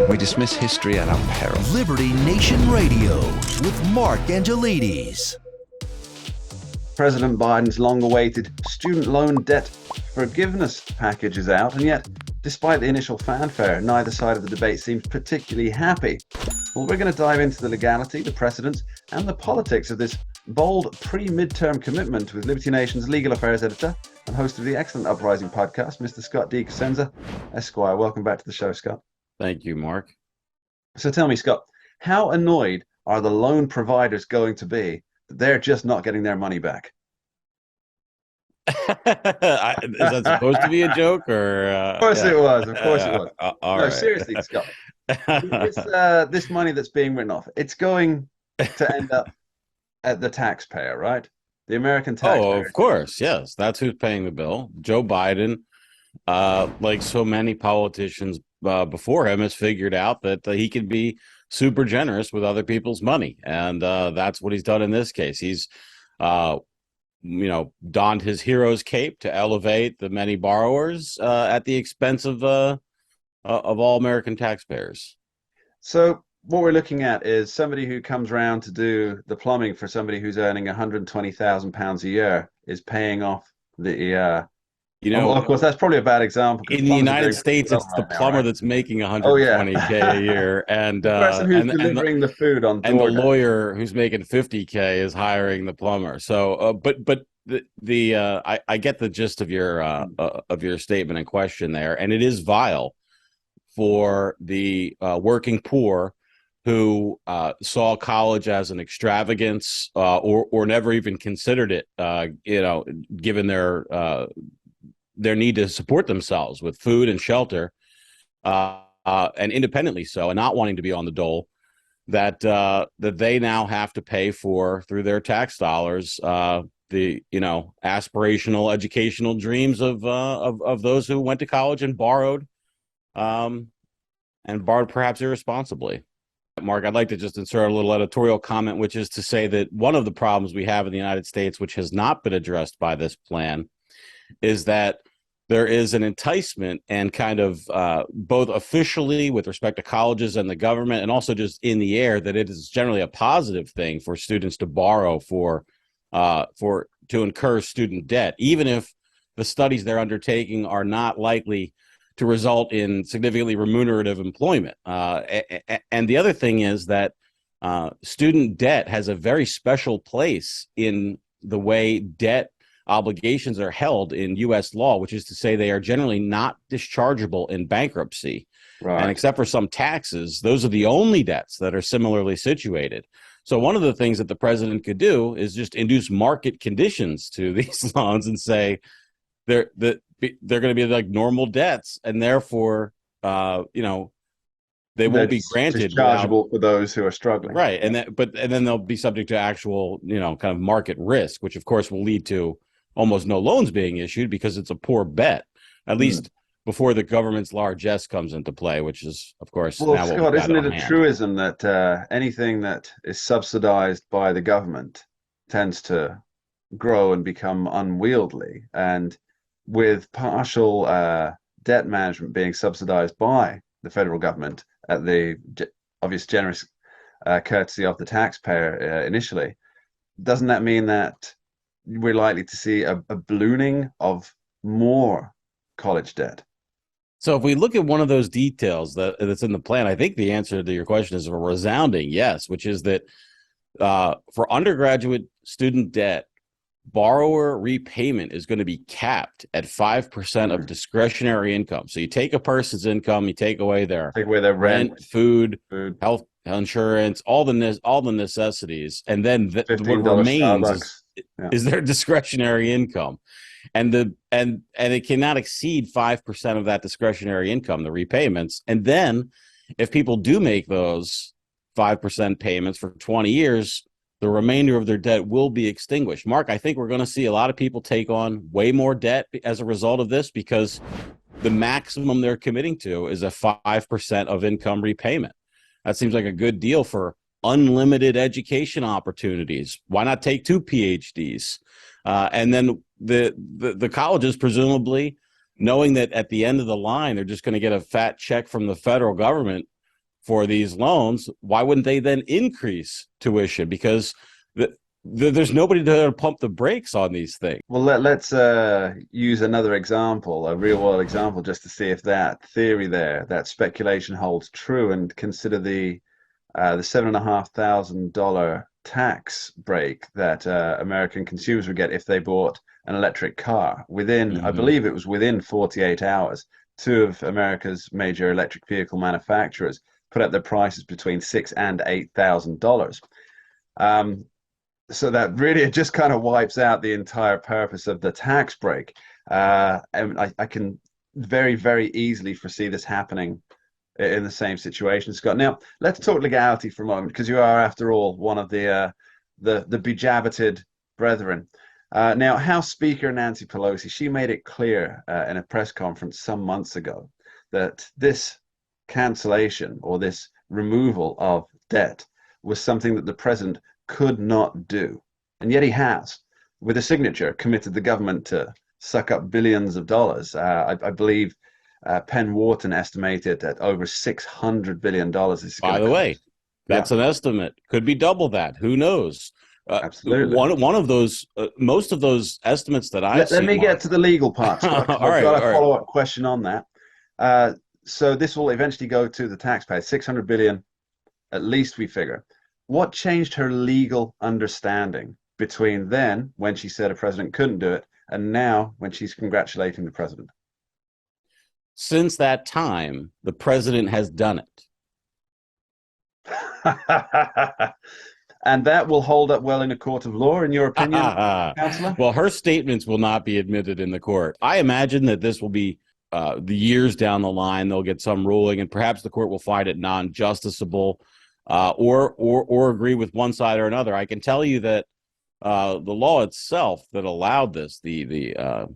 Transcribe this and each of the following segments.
We dismiss history at our peril. Liberty Nation Radio with Mark Angelides. President Biden's long-awaited student loan debt forgiveness package is out, and yet, despite the initial fanfare, neither side of the debate seems particularly happy. Well, we're going to dive into the legality, the precedents, and the politics of this bold pre-midterm commitment with Liberty Nation's legal affairs editor and host of the excellent Uprising podcast, Mr. Scott D. Cosenza, Esquire. Welcome back to the show, Scott. Thank you, Mark. So tell me, Scott, how annoyed are the loan providers going to be that they're just not getting their money back? Is that supposed to be a joke, or? Of course it was. Of course it was. All no, right. Seriously, Scott. This money that's being written off, it's going to end up at the taxpayer, right? The American taxpayer. Oh, of course, yes. That's who's paying the bill. Joe Biden, like so many politicians before him, has figured out that he can be super generous with other people's money, and that's what he's done in this case. He's donned his hero's cape to elevate the many borrowers at the expense of all American taxpayers. So what we're looking at is somebody who comes around to do the plumbing for somebody who's earning £120,000 a year is paying off the. Well, of course, that's probably a bad example. In the United States, it's the plumber that's making $120K a year, and the person who's delivering the food on and the lawyer who's making $50K is hiring the plumber. So, but I get the gist of your statement and question there, and it is vile for the working poor who saw college as an extravagance or never even considered it. Given their need to support themselves with food and shelter, and independently so, and not wanting to be on the dole, that they now have to pay for, through their tax dollars, the aspirational educational dreams of those who went to college and borrowed perhaps irresponsibly. Mark, I'd like to just insert a little editorial comment, which is to say that one of the problems we have in the United States, which has not been addressed by this plan, is that there is an enticement and kind of both officially with respect to colleges and the government, and also just in the air, that it is generally a positive thing for students to borrow to incur student debt, even if the studies they're undertaking are not likely to result in significantly remunerative employment. And the other thing is that student debt has a very special place in the way debt obligations are held in U.S. law, which is to say they are generally not dischargeable in bankruptcy. Right. And except for some taxes, those are the only debts that are similarly situated. So one of the things that the president could do is just induce market conditions to these loans and say they're going to be like normal debts, and therefore, they won't be granted dischargeable for those who are struggling. Right. And then they'll be subject to actual, kind of market risk, which of course will lead to almost no loans being issued because it's a poor bet, at least before the government's largesse comes into play, which is, of course, well, now Scott, what isn't it a truism that anything that is subsidized by the government tends to grow and become unwieldy? And with partial debt management being subsidized by the federal government at the obvious generous courtesy of the taxpayer initially, doesn't that mean that we're likely to see a ballooning of more college debt? So if we look at one of those details that's in the plan, I think the answer to your question is a resounding yes, which is that for undergraduate student debt, borrower repayment is going to be capped at 5% of discretionary income. So you take a person's income, you take away their rent, food, health insurance, all the necessities, and then what remains is their discretionary income. And it cannot exceed 5% of that discretionary income, the repayments. And then if people do make those 5% payments for 20 years, the remainder of their debt will be extinguished. Mark, I think we're going to see a lot of people take on way more debt as a result of this, because the maximum they're committing to is a 5% of income repayment. That seems like a good deal for unlimited education opportunities. Why not take 2 PhDs? And then the colleges presumably knowing that at the end of the line, they're just going to get a fat check from the federal government for these loans, why wouldn't they then increase tuition? Because there's nobody to pump the brakes on these things. Well, let's use another example, a real world example, just to see if that theory there, that speculation holds true, and consider the $7,500 tax break that American consumers would get if they bought an electric car. Within, I believe it was within 48 hours, two of America's major electric vehicle manufacturers put up their prices between $6,000 and $8,000. So that really, it just kind of wipes out the entire purpose of the tax break. And I can very, very easily foresee this happening in the same situation, Scott. Now, let's talk legality for a moment, because you are, after all, one of the bejabbeted brethren. Now, House Speaker Nancy Pelosi, she made it clear in a press conference some months ago that this cancellation or this removal of debt was something that the president could not do. And yet he has, with a signature, committed the government to suck up billions of dollars. I believe Penn Wharton estimated at over $600 billion. By the way, that's an estimate. Could be double that. Who knows? Absolutely. One of those, most of those estimates that I've seen. Let me get to the legal part, Scott. I've got a follow-up question on that. So this will eventually go to the taxpayer, $600 billion, at least, we figure. What changed her legal understanding between then, when she said a president couldn't do it, and now when she's congratulating the president? Since that time, the president has done it. And that will hold up well in a court of law, in your opinion, Counselor? Well, her statements will not be admitted in the court. I imagine that this will be the years down the line. They'll get some ruling, and perhaps the court will find it non-justiciable, or agree with one side or another. I can tell you that the law itself that allowed this, the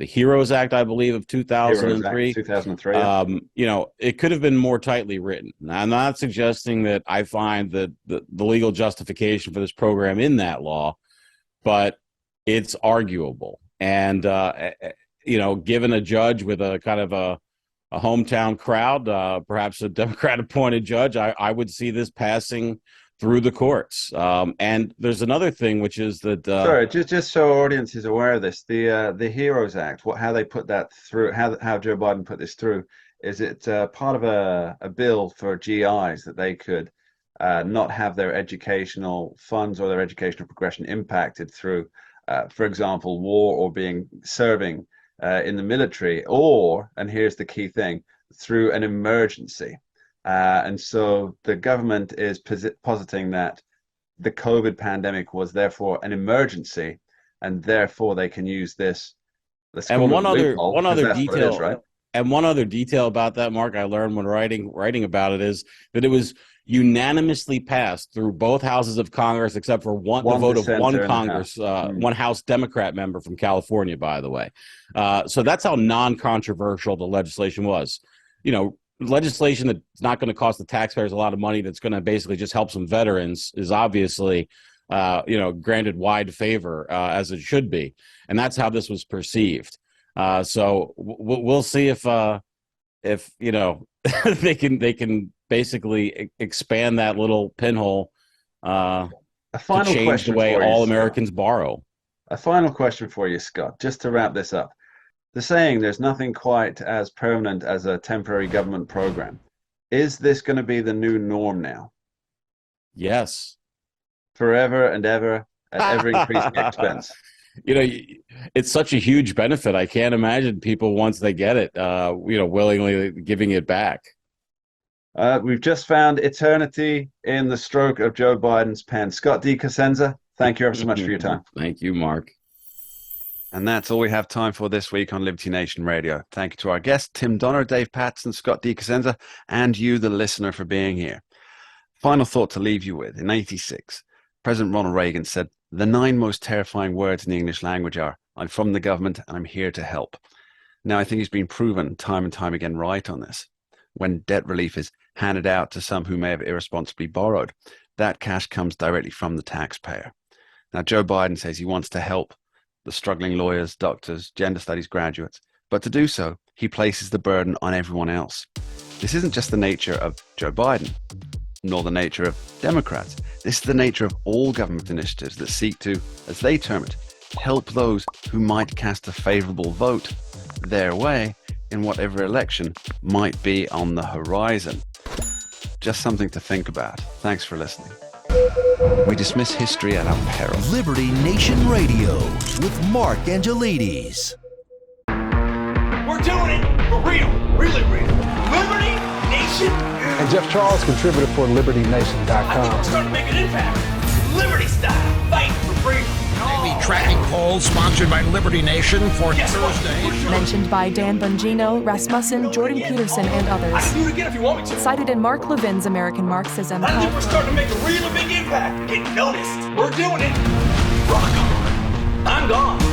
HEROES Act, I believe, of 2003. 2003. It could have been more tightly written. Now, I'm not suggesting that I find the legal justification for this program in that law, but it's arguable. And given a judge with a kind of a hometown crowd, perhaps a Democrat-appointed judge, I would see this passing through the courts. And there's another thing, which is that sorry, just so our audience is aware of this, the HEROES Act, how they put that through, how Joe Biden put this through, is it part of a bill for GIs that they could not have their educational funds or their educational progression impacted through, for example, war or serving in the military, or, and here's the key thing, through an emergency. And so the government is positing that the COVID pandemic was therefore an emergency, and therefore they can use this. And one other detail, right? And one other detail about that, Mark, I learned when writing about it, is that it was unanimously passed through both houses of Congress, except for the vote of one Congress, one House Democrat member from California, by the way. So that's how non-controversial the legislation was. Legislation that's not going to cost the taxpayers a lot of money, that's going to basically just help some veterans, is obviously, granted wide favor, as it should be. And that's how this was perceived. So we'll see if they can basically expand that little pinhole to change the way all Americans borrow. A final question for you, Scott, just to wrap this up. The saying, there's nothing quite as permanent as a temporary government program. Is this going to be the new norm now? Yes. Forever and ever, at ever increasing expense. It's such a huge benefit. I can't imagine people, once they get it, willingly giving it back. We've just found eternity in the stroke of Joe Biden's pen. Scott D. Cosenza, thank you ever so much for your time. Thank you, Mark. And that's all we have time for this week on Liberty Nation Radio. Thank you to our guests, Tim Donner, Dave Patterson, Scott D. Cosenza, and you, the listener, for being here. Final thought to leave you with. In 1986, President Ronald Reagan said, "The 9 most terrifying words in the English language are, I'm from the government and I'm here to help." Now, I think he's been proven time and time again right on this. When debt relief is handed out to some who may have irresponsibly borrowed, that cash comes directly from the taxpayer. Now, Joe Biden says he wants to help the struggling lawyers, doctors, gender studies graduates, But to do so, he places the burden on everyone else. This isn't just the nature of Joe Biden, nor the nature of Democrats. This is the nature of all government initiatives that seek to, as they term it, help those who might cast a favorable vote their way in whatever election might be on the horizon. Just something to think about. Thanks for listening. We dismiss history at our peril. Liberty Nation Radio with Mark Angelides. We're doing it for real, really real. Liberty Nation. And Jeff Charles, contributor for I think LibertyNation.com. we're starting to make an impact. Liberty style, fight for freedom. The tracking poll sponsored by Liberty Nation for Guess what? Thursday. We're doing it. Mentioned by Dan Bongino, Rasmussen, Jordan Peterson, and I others. can do it again if you want me to. Cited in Mark Levin's American Marxism. I think we're starting to make a really big impact. Get noticed. We're doing it. Rock on. I'm gone.